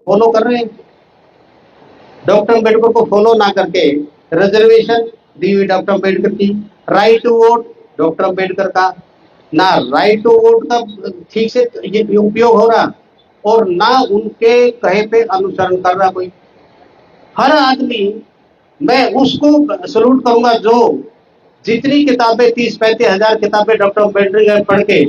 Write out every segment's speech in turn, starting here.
Follow कर रहे हैं। डॉक्टर अम्बेडकर को फॉलो ना करके रिजर्वेशन दी हुई डॉक्टर अम्बेडकर की, right to vote doctor Ambedkar का, ना राइट टू वोट का ठीक से ये उपयोग हो रहा और ना उनके कहे पे अनुसरण कर रहा कोई। हर आदमी, मैं उसको सल्यूट करूंगा जो जितनी किताबें 30-35 हजार किताबें डॉक्टर अम्बेडकर पढ़ के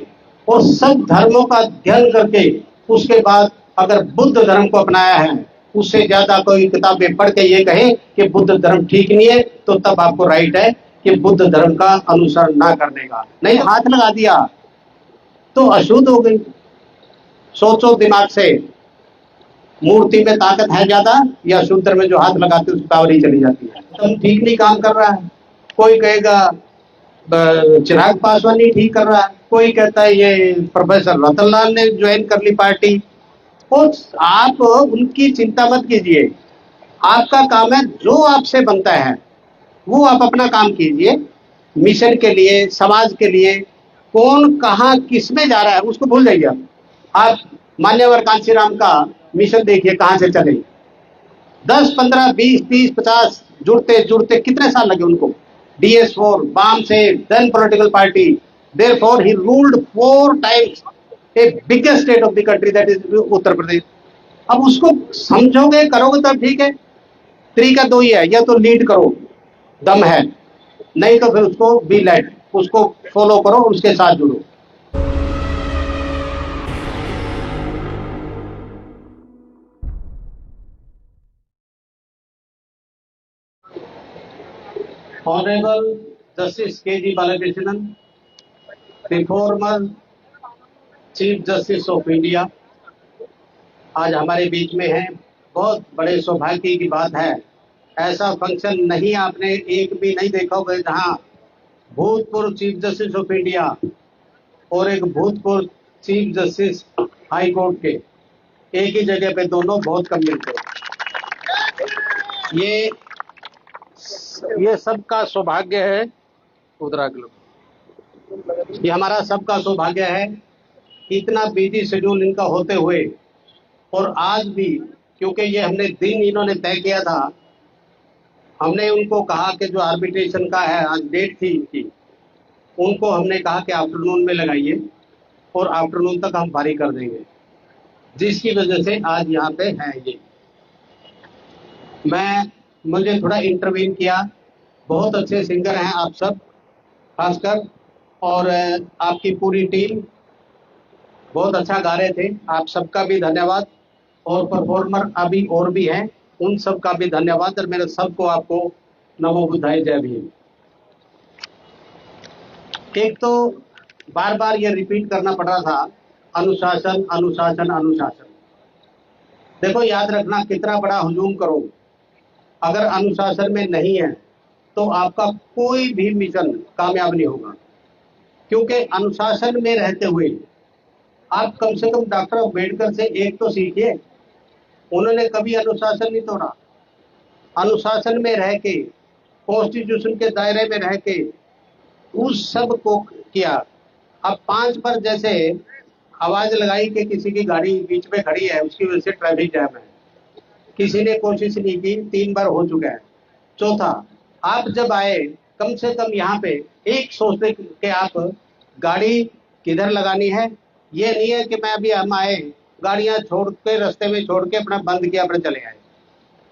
और सब धर्मों का अध्ययन करके उसके बाद अगर बुद्ध धर्म को अपनाया है, उससे ज्यादा कोई किताबें पढ़ के ये कहे कि बुद्ध धर्म ठीक नहीं है, तो तब आपको राइट है कि बुद्ध धर्म का अनुसरण ना करने का। नहीं, हाथ लगा दिया तो अशुद्ध हो गई। सोचो दिमाग से, मूर्ति में ताकत है ज्यादा या शूद्र में जो हाथ लगाते उसकी पावर ही चली जाती है। तुम ठीक नहीं काम कर रहा है, कोई कहेगा चिराग पासवान ही ठीक कर रहा है, कोई कहता है ये प्रोफेसर रतनलाल ने ज्वाइन कर ली पार्टी। और आप उनकी चिंता मत कीजिए, आपका काम है जो आपसे बनता है वो आप अपना काम कीजिए। मिशन के लिए, समाज के लिए, कौन कहाँ किस में जा रहा है उसको भूल जाइए। आप मान्यवर कांशीराम का मिशन देखिए कहां से चले, 10, 15, 20, 30, 50 जुड़ते जुड़ते कितने साल लगे उनको। DS4 बाम से then political party, therefore he ruled 4 times a biggest state of the country that is Uttar Pradesh. अब उसको समझोगे करोगे तब ठीक है। तरीका दो ही है, या तो लीड करो, दम है, नहीं तो फिर उसको बी लेड, उसको फॉलो करो, उसके साथ जुड़ो। Honourable justice KG Balakrishnan, the former chief justice of India, आज हमारे बीच में है। बहुत बड़े सौभाग्य की बात है, ऐसा फंक्शन नहीं आपने एक भी नहीं देखा होगा जहां भूतपूर्व चीफ जस्टिस ऑफ इंडिया और एक भूतपूर्व चीफ जस्टिस हाई कोर्ट के एक ही जगह पे दोनों बहुत कम मिलते हैं। ये सबका सौभाग्य है, ये हमारा सबका सौभाग्य है कि इतना बिजी शेड्यूल इनका होते हुए और आज भी, क्योंकि ये हमने दिन इन्होंने तय किया था, हमने उनको कहा कि जो आर्बिट्रेशन का है आज डेट थी इनकी, उनको हमने कहा कि आफ्टरनून में लगाइए और आफ्टरनून तक हम फारिग कर देंगे, जिसकी वजह से आज यहाँ पे है ये। मुझे थोड़ा इंटरवीन किया, बहुत अच्छे सिंगर हैं आप सब खासकर, और आपकी पूरी टीम बहुत अच्छा गा रहे थे, आप सबका भी धन्यवाद। और परफॉर्मर अभी और भी हैं, उन सबका भी धन्यवाद। और मेरे सबको आपको नमो बुद्धाय जय भीम। एक तो बार बार ये रिपीट करना पड़ रहा था, अनुशासन अनुशासन अनुशासन। देखो याद रखना, कितना बड़ा हुजूम करो, अगर अनुशासन में नहीं है तो आपका कोई भी मिशन कामयाब नहीं होगा। क्योंकि अनुशासन में रहते हुए आप कम से कम डॉक्टर अम्बेडकर से एक तो सीखिए, उन्होंने कभी अनुशासन नहीं तोड़ा। अनुशासन में रह के, कॉन्स्टिट्यूशन के दायरे में रह के उस सब को किया। अब 5 बार जैसे आवाज लगाई कि किसी की गाड़ी बीच में खड़ी है, उसकी वजह से ट्रैफिक जैम है, किसी ने कोशिश नहीं की, 3 बार हो चुका है। चौथा, आप जब आए कम से कम यहाँ पे एक सोचते कि आप गाड़ी किधर लगानी है। ये नहीं है कि मैं अभी हम आए गाड़ियां छोड़ के रास्ते में छोड़ के अपना बंद किया अपने चले आए।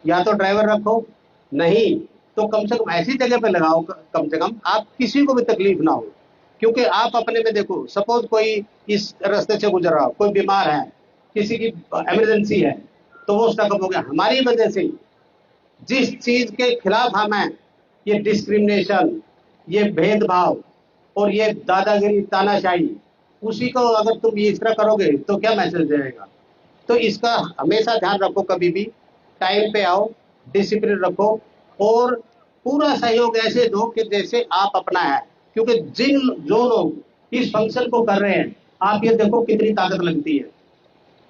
या तो ड्राइवर रखो, नहीं तो कम से कम ऐसी जगह पे लगाओ, कम से कम आप किसी को भी तकलीफ ना हो। क्योंकि आप अपने में देखो, सपोज कोई इस रास्ते से गुजर रहा हो, कोई बीमार है, किसी की इमरजेंसी है, तो वो स्टकअप हो गया हमारी वजह से। जिस चीज के खिलाफ हम हैं, ये डिस्क्रिमिनेशन, ये भेदभाव और ये दादागिरी तानाशाही, उसी को अगर तुम इस तरह करोगे तो क्या मैसेज जाएगा। तो इसका हमेशा ध्यान रखो, कभी भी टाइम पे आओ, डिसिप्लिन रखो और पूरा सहयोग ऐसे दो कि जैसे आप अपना है। क्योंकि जो लोग इस फंक्शन को कर रहे हैं, आप ये देखो कितनी ताकत लगती है।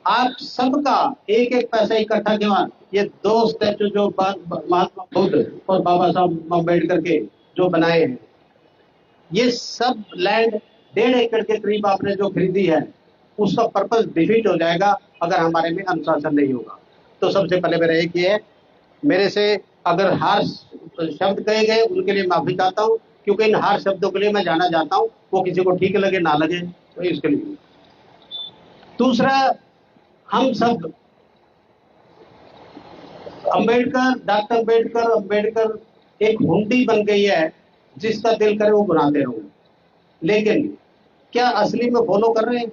आप सबका एक एक पैसा इकट्ठा किया, ये 2 स्टैचू जो महात्मा बुद्ध और बाबा साहब अम्बेडकर के जो बनाए हैं, ये सब लैंड 1.5 एकड़ के करीब आपने जो खरीदी है, उसका पर्पस डिफीट हो जाएगा अगर हमारे में अनुशासन नहीं होगा। तो सबसे पहले मेरा एक ये है, मेरे से अगर हार्श शब्द कहे गए उनके लिए माफी चाहता हूँ, क्योंकि इन हार्श शब्दों के लिए मैं जाना चाहता हूँ, वो किसी को ठीक लगे ना लगे, तो इसके लिए। दूसरा, हम सब अंबेडकर, डॉक्टर अंबेडकर, अंबेडकर एक हुंडी बन गई है, जिसका दिल करे वो बुलाते रहो, लेकिन क्या असली में फॉलो कर रहे हैं?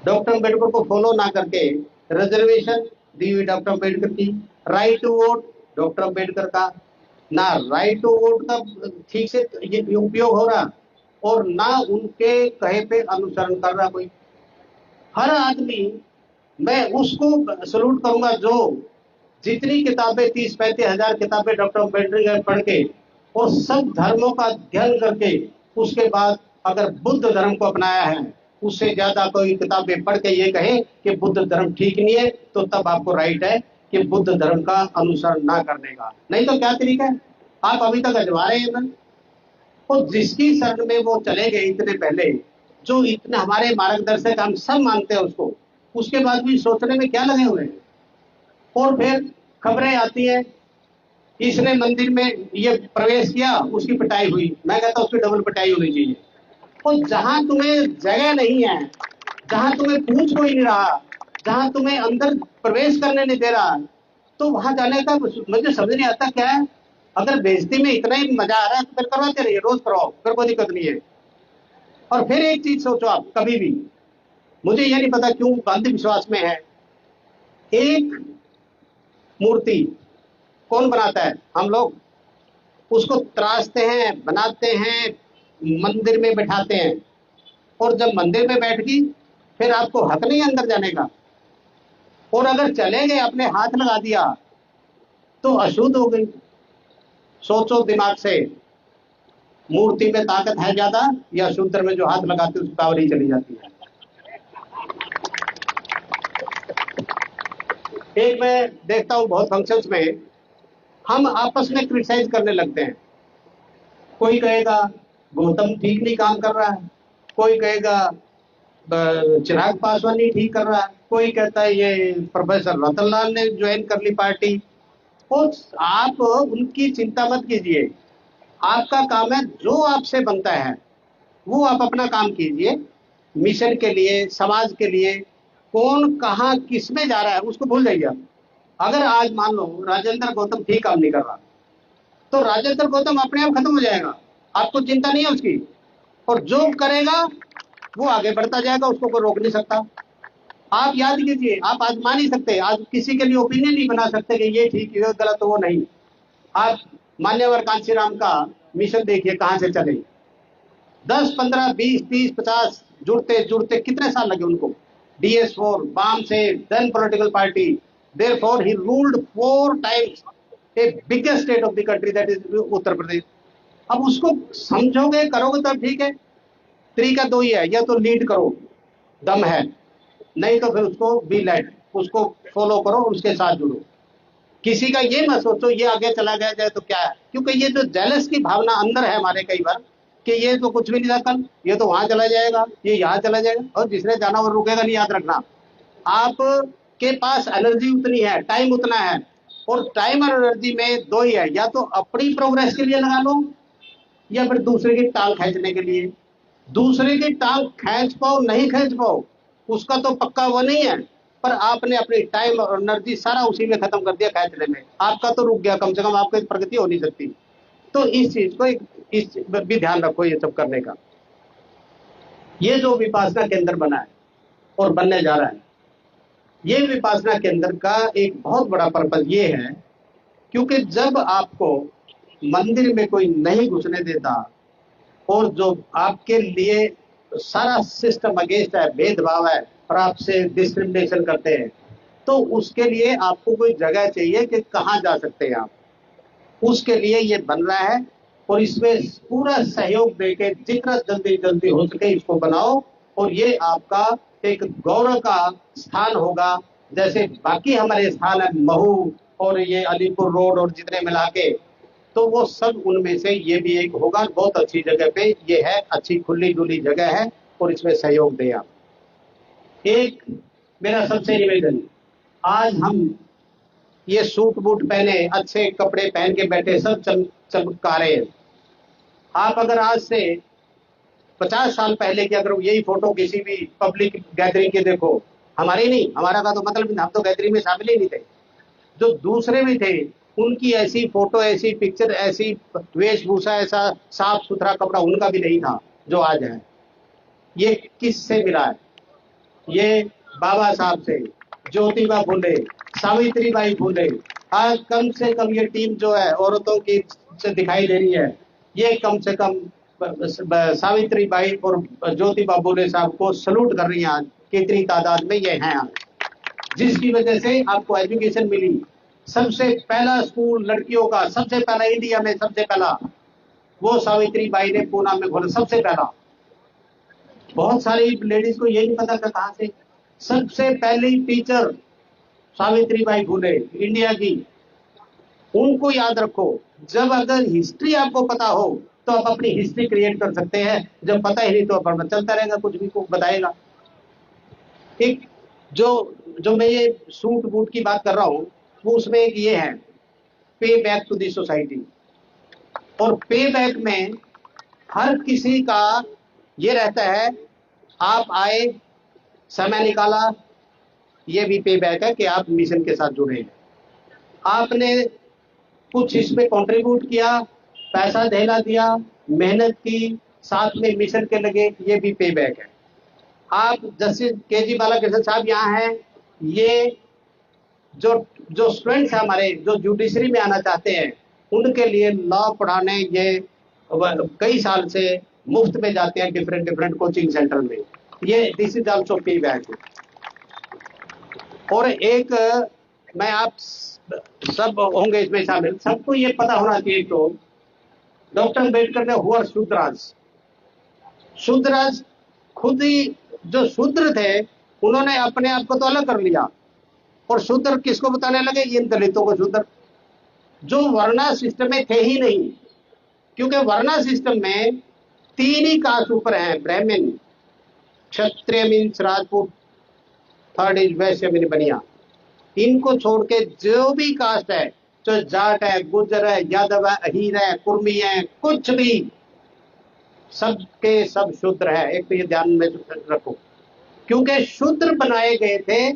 डॉक्टर अंबेडकर को फॉलो ना करके रिजर्वेशन दी हुई डॉक्टर अंबेडकर की, right to vote doctor Ambedkar का, ना राइट टू वोट का ठीक से ये उपयोग हो रहा, और ना उनके कहे पे अनुसरण कर रहा कोई। हर आदमी, मैं उसको सलूट करूंगा जो जितनी किताबें 30-35 हजार किताबें डॉक्टर अम्बेडकर पढ़ के और सब धर्मों का अध्ययन करके उसके बाद अगर बुद्ध धर्म को अपनाया है, उससे ज्यादा कोई किताबें पढ़ के ये कहे कि बुद्ध धर्म ठीक नहीं है, तो तब आपको राइट है कि बुद्ध धर्म का अनुसरण ना करने का। नहीं तो क्या तरीका है? आप अभी तक अजमा रहे हैं ना। और जिसकी शरण में वो चले गए इतने पहले, जो इतने हमारे मार्गदर्शक, हम सब मानते हैं उसको, उसके बाद भी सोचने में क्या लगे हुए हैं? और फिर खबरें आती है, इसने मंदिर में ये प्रवेश किया, उसकी पिटाई हुई। मैं कहता हूं उसकी डबल पिटाई होनी चाहिए। और जहां तुम्हें जगह नहीं है, जहां तुम्हें पूछ कोई नहीं रहा, जहां तुम्हें अंदर प्रवेश करने नहीं दे रहा, तो वहां जाने का मुझे समझ नहीं आता क्या है। अगर बेइज्जती में इतना ही मजा आ रहा है तो फिर करवाते रहिए, रोज करवाओ, फिर कोई दिक्कत नहीं है। और फिर एक चीज सोचो आप, कभी भी, मुझे ये नहीं पता क्यों गांधी विश्वास में है, एक मूर्ति कौन बनाता है? हम लोग। उसको तराशते हैं, बनाते हैं, मंदिर में बैठाते हैं, और जब मंदिर में बैठ गई फिर आपको हक नहीं अंदर जाने का। और अगर चले गए, अपने हाथ लगा दिया, तो अशुद्ध हो गई। सोचो दिमाग से, मूर्ति में ताकत है ज्यादा या शूद्र में जो हाथ लगाते उसकी पावर ही चली जाती है। एक मैं देखता हूं बहुत फंक्शंस में, हम आपस में क्रिटिसाइज करने लगते हैं। कोई कहेगा गौतम ठीक नहीं काम कर रहा है, कोई कहेगा चिराग पासवान नहीं ठीक कर रहा है, कोई कहता है ये प्रोफेसर रतनलाल ने ज्वाइन कर ली पार्टी। और आप उनकी चिंता मत कीजिए, आपका काम है जो आपसे बनता है वो आप अपना काम कीजिए। मिशन के लिए, समाज के लिए, कौन कहाँ किस में जा रहा है उसको भूल जाइए आप। अगर आज मान लो राजेंद्र गौतम ठीक काम नहीं कर रहा, तो राजेंद्र गौतम अपने आप खत्म हो जाएगा, आपको चिंता नहीं है उसकी। और जो करेगा वो आगे बढ़ता जाएगा, उसको कोई रोक नहीं सकता। आप याद कीजिए, आप आजमा नहीं सकते, आज किसी के लिए ओपिनियन नहीं बना सकते कि ये ठीक है गलत, वो नहीं। आप मान्यवर कांशीराम का मिशन देखिए कहां से चले, 10, 15, 20, 30, 50 जुड़ते जुड़ते कितने साल लगे उनको। DS4 बाम से, then political party, therefore he ruled 4 times a biggest state of the country, that is Uttar Pradesh. अब उसको समझोगे, करोगे तब ठीक है। तरीका दो ही है, या तो लीड करो, दम है, नहीं तो फिर उसको बी लेड, उसको फॉलो करो, उसके साथ जुड़ो। किसी का ये मत सोचो ये आगे चला गया जाए तो क्या है, क्योंकि ये जो जेलस की भावना अंदर है हमारे कई बार, कि ये तो कुछ भी नहीं था कल, ये तो वहां चला जाएगा, ये यहाँ चला जाएगा, और जिसने जाना वो रुकेगा नहीं, याद रखना। आप के पास एनर्जी उतनी है, टाइम उतना है, और टाइम और एनर्जी में दो ही है, या तो अपनी प्रोग्रेस के लिए लगा लो, या फिर दूसरे की टांग खींचने के लिए। दूसरे की टांग खींच पाओ नहीं खींच पाओ उसका तो पक्का वो नहीं है, पर आपने अपनी टाइम और एनर्जी सारा उसी में खत्म कर दिया खींचने में, आपका तो रुक गया, कम से कम आपकी प्रगति हो नहीं सकती। तो इस चीज को इस भी ध्यान रखो, ये सब करने का। ये जो विपासना केंद्र बना है और बनने जा रहा है, ये विपासना केंद्र का एक बहुत बड़ा पर्पज ये है, क्योंकि जब आपको मंदिर में कोई नहीं घुसने देता और जो आपके लिए सारा सिस्टम अगेंस्ट है, भेदभाव है और आपसे डिस्क्रिमिनेशन करते हैं, तो उसके लिए आपको कोई जगह चाहिए कि कहां जा सकते हैं आप। उसके लिए ये बन रहा है, और इसमें पूरा सहयोग देके जितना जल्दी जल्दी हो सके इसको बनाओ, और ये आपका एक गौरव का स्थान होगा। जैसे बाकी हमारे स्थान है महू और ये अलीपुर रोड और जितने मिला के, तो वो सब उनमें से ये भी एक होगा। बहुत अच्छी जगह पे ये है, अच्छी खुली डुली जगह है, और इसमें सहयोग दें आप। एक मेरा सबसे निवेदन, आज हम ये सूट बूट पहने, अच्छे कपड़े पहन के बैठे, सब चमका रहे हैं। आप अगर आज से 50 साल पहले की अगर यही फोटो किसी भी पब्लिक गैदरिंग के देखो, हमारी नहीं, हमारा का तो मतलब नहीं, हम तो गैदरिंग में शामिल ही नहीं थे, जो दूसरे भी थे उनकी ऐसी फोटो, ऐसी पिक्चर, ऐसी वेशभूषा, ऐसा साफ सुथरा कपड़ा उनका भी नहीं था जो आज है। ये किससे मिला है? ये बाबा साहब से, ज्योतिबा फुले, सावित्री बाई फुले। आज कम से कम ये टीम जो है औरतों की से दिखाई दे रही है, ये कम से कम सावित्री बाई और ज्योतिबा फुले साहब को सलूट कर रही है। आज कितनी तादाद में ये हैं आज, जिसकी वजह से आपको एजुकेशन मिली। सबसे पहला स्कूल लड़कियों का, सबसे पहला इंडिया में, सबसे पहला वो सावित्री बाई ने पूना में खोला, सबसे पहला। बहुत सारी लेडीज को ये नहीं पता था कहां से। सबसे पहली teacher Savitri by Phule India की, उनको याद रखो। जब अगर हिस्ट्री आपको पता हो तो आप अपनी हिस्ट्री क्रिएट कर सकते हैं, जब पता ही नहीं तो अपन चलता रहेगा, कुछ भी को बताएगा। एक जो जो मैं ये सूट बूट की बात कर रहा हूं, वो उसमें एक ये है, पे बैक टू दी सोसाइटी। और पे बैक में हर किसी का ये रहता है, आप आए, समय निकाला, ये भी पे बैक है कि आप मिशन के साथ जुड़े हैं, आपने कुछ इसमें कंट्रीब्यूट किया, पैसा धैला दिया, मेहनत की, साथ में मिशन के लगे, ये भी पे बैक है। आप जस्टिस के.जी. बालाकृष्णन साहब यहाँ हैं, ये जो जो स्टूडेंट्स हैं हमारे, जो जुडिशरी में आना चाहते हैं, उनके लिए लॉ पढ़ाने ये कई साल से मुफ्त में जाते हैं डिफरेंट डिफरेंट कोचिंग सेंटर में। ये दिस इज ऑल्सो पे बैक। और एक मैं आप सब होंगे इसमें शामिल, सबको ये पता होना चाहिए, तो डॉक्टर अम्बेडकर ने हुआ शूद्राज। शूद्राज खुद ही जो शूद्र थे, उन्होंने अपने आप को तो अलग कर लिया, और शूद्र किसको बताने लगे? इन दलितों को शूद्र, जो वर्णा सिस्टम में थे ही नहीं। क्योंकि वर्णा सिस्टम में 3 ही कास्ट ऊपर है, ब्राह्मण, क्षत्रिय means Rajput, third is Vysya mean बनिया। इनको छोड़ के जो भी कास्ट है, जो जाट है, गुजर है, यादव है, अहीर है, कुर्मी है, कुछ भी, सबके सब शूद्र है। एक तो ये ध्यान में रखो, क्योंकि शूद्र बनाए गए थे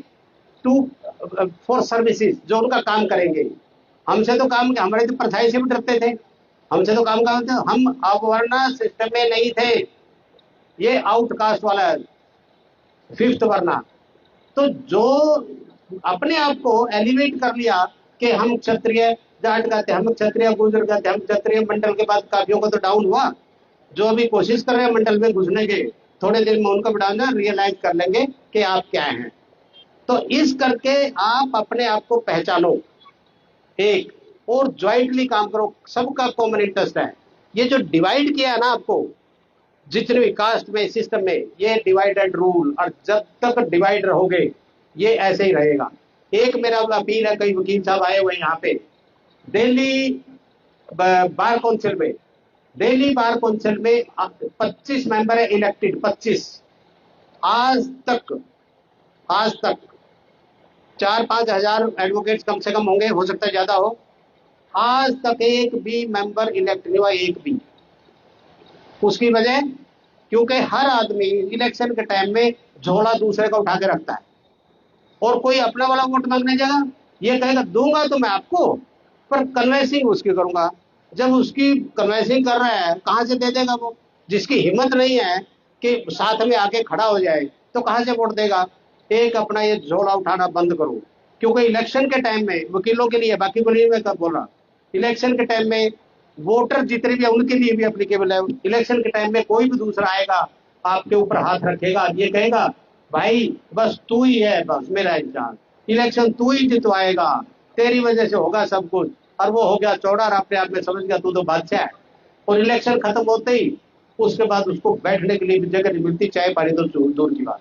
टू फॉर सर्विसेज, जो उनका काम करेंगे। हमसे तो काम, हमारे तो परछाई से भी डरते थे, हमसे तो काम करते, हम अवर्णा सिस्टम में नहीं थे, ये आउटकास्ट वाला है, फिफ्थ वर्णा। तो जो अपने आप को एलिवेट कर लिया कि हम क्षत्रिय, जाट कहते, हम क्षत्रिय, गुजर कहते, हम क्षत्रिय मंडल के बाद काफियों को तो डाउन हुआ। जो अभी कोशिश कर रहे हैं मंडल में घुसने के, थोड़े दिन में उनको बढ़ाना, रियलाइज कर लेंगे कि आप क्या हैं। तो इस करके आप अपने आप को पहचानो एक, और ज्वाइंटली काम करो, सबका कॉमन इंटरेस्ट है। ये जो डिवाइड किया है ना आपको, जितने भी कास्ट में, सिस्टम में, ये डिवाइड एंड रूल, और जब तक डिवाइड रहोगे ये ऐसे ही रहेगा। एक मेरा अपील है, कई वकील साहब आए हुए यहाँ पे, दिल्ली बार काउंसिल में, दिल्ली बार काउंसिल में 25 मेंबर है इलेक्टेड, 25। आज तक 4-5 हजार एडवोकेट्स कम से कम होंगे, हो सकता है ज्यादा हो। आज तक एक भी मेंबर इलेक्ट नहीं हुआ, एक भी। उसकी वजह, क्योंकि हर आदमी इलेक्शन के टाइम में झोला दूसरे का उठा के रखता है, और कोई अपना वाला वोट मांगने जाएगा, ये कहेगा दूंगा तो मैं आपको, पर कन्वेंसिंग उसकी करूंगा। जब उसकी कन्वेंसिंग कर रहा है, कहां से दे देगा वो? जिसकी हिम्मत नहीं है कि साथ में आके खड़ा हो जाए, तो कहां से वोट देगा? एक अपना ये झोला उठाना बंद करो, क्योंकि इलेक्शन के टाइम में वकीलों के लिए, बाकी को नहीं मैं कब बोल रहा, इलेक्शन के टाइम में वोटर जितने भी है उनके लिए भी एप्लीकेबल है। इलेक्शन के टाइम में कोई भी दूसरा आएगा, आपके ऊपर हाथ रखेगा, ये कहेगा भाई बस तू ही है, बस मेरा इंसान, इलेक्शन तू ही जितवाएगा, तेरी वजह से होगा सब कुछ। और वो हो गया चौड़ा, और अपने आप में समझ गया तू तो बादशाह है। और इलेक्शन खत्म होते ही उसके बाद उसको बैठने के लिए भी जगह नहीं मिलती, चाय पानी तो दूर की बात।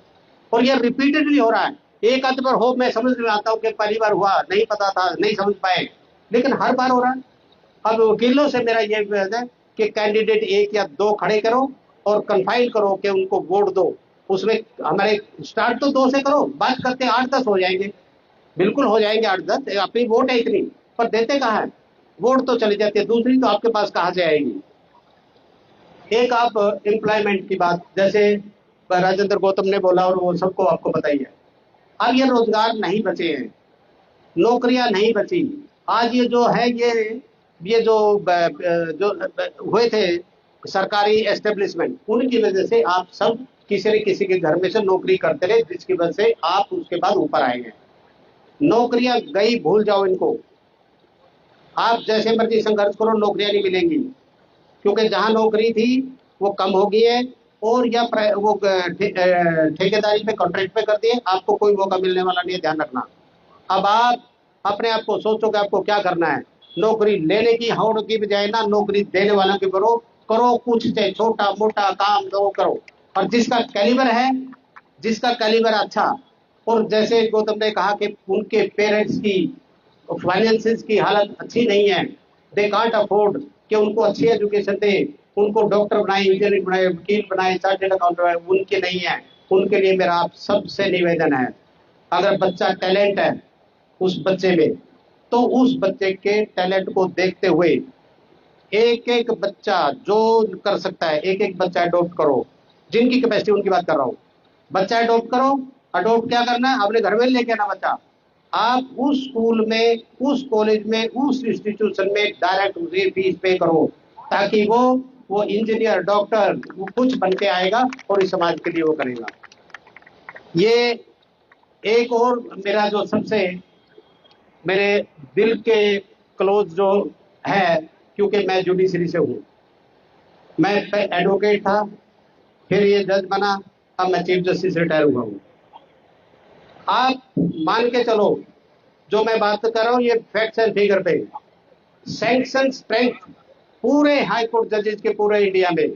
और ये रिपीटेडली हो रहा है। एक आध बार हो, मैं समझ में आता हूँ कि पहली बार हुआ, नहीं पता था, नहीं समझ पाए, लेकिन हर बार हो रहा है। अब वकीलों से मेरा ये है कि कैंडिडेट 1 या 2 खड़े करो और कन्फाइन करो कि उनको वोट दो। उसमें हमारे स्टार्ट तो 2 से करो, बात करते 8-10 हो जाएंगे। बिल्कुल हो जाएंगे 8-10, अपनी वोट है इतनी, पर देते कहाँ है? वोट तो चली जाती है, दूसरी तो आपके पास कहाँ से आएगी? एक आप एम्प्लॉयमेंट की बात, जैसे राजेंद्र गौतम ने बोला और वो सबको आपको पता ही है। अब ये रोजगार नहीं बचे हैं, नौकरियां नहीं बची। आज ये जो है ये जो हुए थे सरकारी एस्टेब्लिशमेंट, उनकी वजह से आप सब किसी न किसी के घर में से नौकरी करते रहे, जिसकी वजह से आप उसके बाद ऊपर आए हैं। नौकरियां गई, भूल जाओ इनको। आप जैसे मर्जी संघर्ष करो, नौकरियां नहीं मिलेंगी, क्योंकि जहां नौकरी थी वो कम हो गई है, और या वो ठेकेदारी पे, कॉन्ट्रैक्ट पे कर दिए, आपको कोई मौका मिलने वाला नहीं है, ध्यान रखना। अब आप अपने आप को सोचो कि आपको क्या करना है। नौकरी लेने की होड़ की बजाय ना नौकरी देने वालों की करो। करो कुछ, चाहे छोटा मोटा काम दो करो, और जिसका कैलिबर है, जिसका कैलिबर अच्छा, और जैसे गौतम ने कहा कि उनके पेरेंट्स की फाइनेंसिस की हालत अच्छी नहीं है, दे कांट अफोर्ड कि उनको अच्छी एजुकेशन दे, उनको डॉक्टर बनाए, इंजीनियर बनाए, वकील बनाए, चार्टेड अकाउंटेंट बनाए, उनके नहीं है। उनके लिए मेरा आप सबसे निवेदन है, अगर बच्चा टैलेंट है उस बच्चे में, तो उस बच्चे के टैलेंट को देखते हुए एक एक बच्चा जो कर सकता है, एक एक बच्चा अडॉप्ट करो, जिनकी कैपेसिटी उनकी बात कर रहा हूँ। बच्चा अडॉप्ट करो। अडॉप्ट क्या करना है? अपने घर में लेके आना बच्चा, आप उस स्कूल में, उस कॉलेज में, उस इंस्टीट्यूशन में डायरेक्ट उसे फीस पे करो, ताकि वो इंजीनियर, डॉक्टर, वो कुछ बन के आएगा और इस समाज के लिए वो करेगा। ये एक और मेरा जो सबसे मेरे दिल के क्लोज जो है, क्योंकि मैं जुडिशरी से हूं, मैं एडवोकेट था, फिर ये जज बना, अब मैं चीफ जस्टिस रिटायर हुआ हूं। आप मान के चलो, जो मैं बात कर रहा हूं ये फैक्ट्स एंड फिगर पे। सैंक्शन स्ट्रेंथ पूरे हाई कोर्ट जजेस के पूरे इंडिया में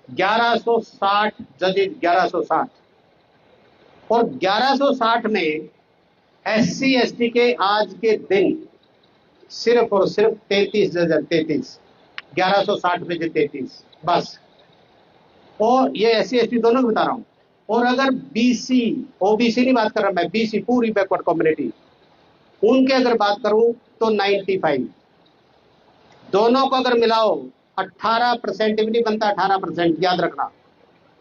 1160 जजेस, 1160, और 1160 में SC ST के आज के दिन सिर्फ और सिर्फ 33 जज, 33, 1160 में से 33 बस। और ये SC ST दोनों की बता रहा हूं। और अगर BC, OBC नहीं बात कर रहा मैं, BC पूरी बैकवर्ड कम्युनिटी, उनके अगर बात करूं तो 95। दोनों को अगर मिलाओ 18% भी नहीं बनता, 18%, याद रखना।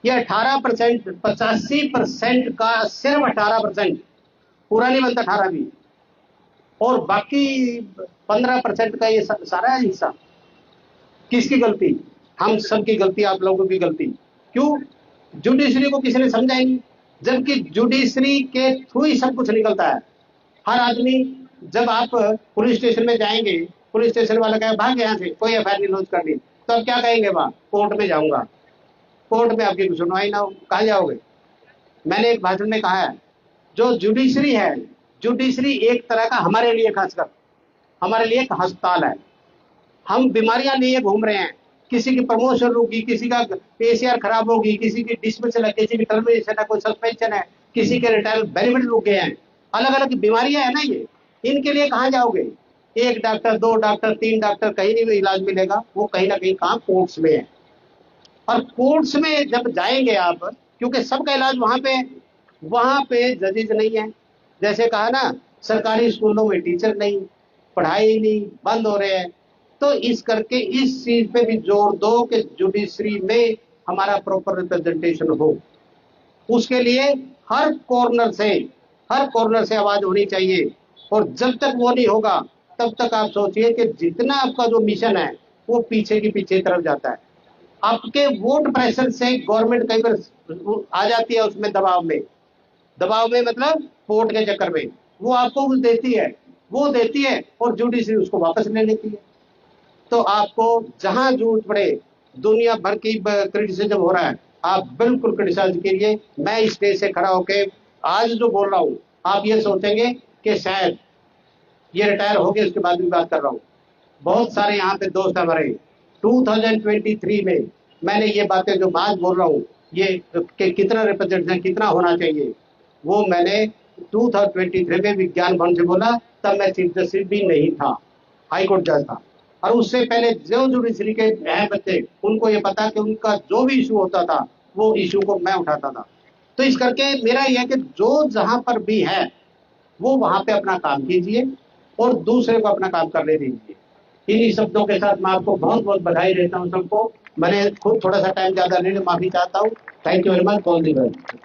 ये 18%, 85% का सिर्फ 18%, पूरा नहीं बनता 18 भी, और बाकी 15% का ये सारा हिस्सा किसकी गलती? हम सबकी गलती, आप लोगों की गलती। क्यों? जुडिशरी को किसी ने समझा ही नहीं, जबकि जुडिशरी के थ्रू ही सब कुछ निकलता है। हर आदमी, जब आप पुलिस स्टेशन में जाएंगे, पुलिस स्टेशन वाला कहेगा भाग यहाँ से, कोई एफआईआर नहीं लॉन्च करनी, तो अब क्या कहेंगे? वहां कोर्ट में जाऊंगा, कोर्ट में आपकी सुनवाई ना हो, कहाँ जाओगे? मैंने एक भाषण में कहा है, जो जुडिशरी है, जुडिशरी एक तरह का हमारे लिए, खासकर हमारे लिए एक अस्पताल है। हम बीमारियां लिए घूम रहे हैं, किसी की प्रमोशन रुकी, किसी का ACR खराब होगी, किसी की डिसमिसल है, किसी की टर्मिनेशन है, कोई सस्पेंशन है, किसी के रिटायरमेंट बेनिफिट रुक गए हैं। अलग अलग बीमारियां है ना ये, इनके लिए कहाँ जाओगे? एक डॉक्टर, दो डॉक्टर, तीन डॉक्टर, कहीं नहीं इलाज मिलेगा, वो कहीं ना कहीं कहाँ? कोर्ट्स में है। और कोर्ट्स में जब जाएंगे आप, क्योंकि सबका इलाज वहां पे, वहां पे जजेज नहीं है। जैसे कहा ना, सरकारी स्कूलों में टीचर नहीं, पढ़ाई नहीं, बंद हो रहे हैं। तो इस करके इस चीज पे भी जोर दो कि जुडिशरी में हमारा प्रॉपर रिप्रेजेंटेशन हो। उसके लिए हर कॉर्नर से, हर कॉर्नर से आवाज होनी चाहिए। और जब तक वो नहीं होगा, तब तक आप सोचिए कि जितना आपका जो मिशन है वो पीछे की पीछे तरफ जाता है। आपके वोट प्रेशर से गवर्नमेंट कई बार आ जाती है उसमें दबाव में, दबाव में मतलब वोट के चक्कर में वो आपको देती है, वो देती है, और जुडिशरी उसको वापस ले लेती है। तो आपको जहां जरूरत पड़े, दुनिया भर की क्रिटिसिज्म हो रहा है, आप बिल्कुल क्रिटिसाइज कीजिए। मैं इस स्टेज से खड़ा होके आज जो बोल रहा हूं, आप ये सोचेंगे कि शायद ये रिटायर हो गए, उसके बाद भी बात कर रहा हूं। बहुत सारे यहाँ पे दोस्त हमारे 2023 में मैंने ये बातें जो बात बोल रहा हूँ, ये कि कितना रिप्रेजेंटेशन कितना होना चाहिए, वो मैंने 2023 में विज्ञान भवन से बोला। तब मैं चीफ जस्टिस भी नहीं था, हाईकोर्ट जज था। और उससे पहले जो जुडिशरी के हैं बच्चे, उनको ये पता कि उनका जो भी इशू होता था, वो इशू को मैं उठाता था। तो इस करके मेरा यह है कि जो जहां पर भी है, वो वहां पे अपना काम कीजिए और दूसरे को अपना काम करने दीजिए। इन्हीं शब्दों के साथ मैं आपको बहुत बहुत बधाई देता हूँ सबको। मैंने खुद थोड़ा सा टाइम ज्यादा लेने माफी चाहता हूँ। Thank you very much. All the best.